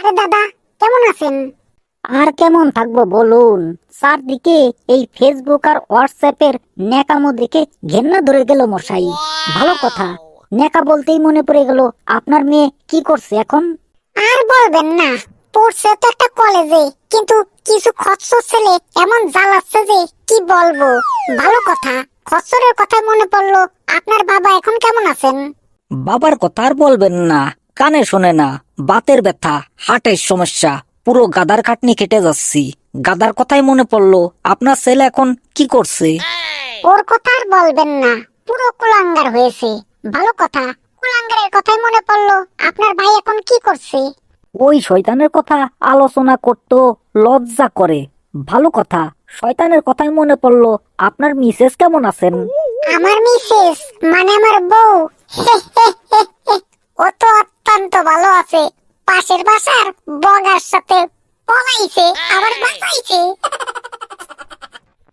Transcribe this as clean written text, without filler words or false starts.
আরে দাদা, কেমন আছেন? আর কেমন থাকবো বলুন? চারদিকে এই ফেসবুক আর হোয়াটসঅ্যাপের ন্যাকামো দেখে ঘেন্না ধরে গেল মশাই। ভালো কথা, ন্যাকা বলতেই মনে পড়ে গেল, আপনার মেয়ে কি করছে এখন? আর বলবেন না, পড়ছে তো একটা কলেজে, কিন্তু কিছু খচ্চর ছেলে এমন জ্বালাচ্ছে যে কি বলবো। ভালো কথা, খচ্চরের কথা মনে পড়লো, আপনার বাবা এখন কেমন আছেন? বাবার কথা আর বলবেন না, কানে শোনে না, বাতের ব্যথা, হার্টের সমস্যা, পুরো গাদার খাটনি কেটে যাচ্ছি। গাদার কথাই মনে পড়লো, আপনার ছেলে এখন কি করছে? ওর কথা আর বলবেন না, পুরো কুলাঙ্গার হয়েছে। ভালো কথা, কুলাঙ্গারের কথাই মনে পড়লো, আপনার ভাই এখন কি করছে? ওই শয়তানের কথা আলোচনা করতো লজ্জা করে। ভালো কথা, শয়তানের কথাই মনে পড়লো, আপনার মিসেস কেমন আছেন? আমার মিসেস মানে আমার বউ, ও তো অত্যন্ত ভালো আছে। পাশের বাসার বগার সাথে পলাইছে, আবার বাঁচাইছে।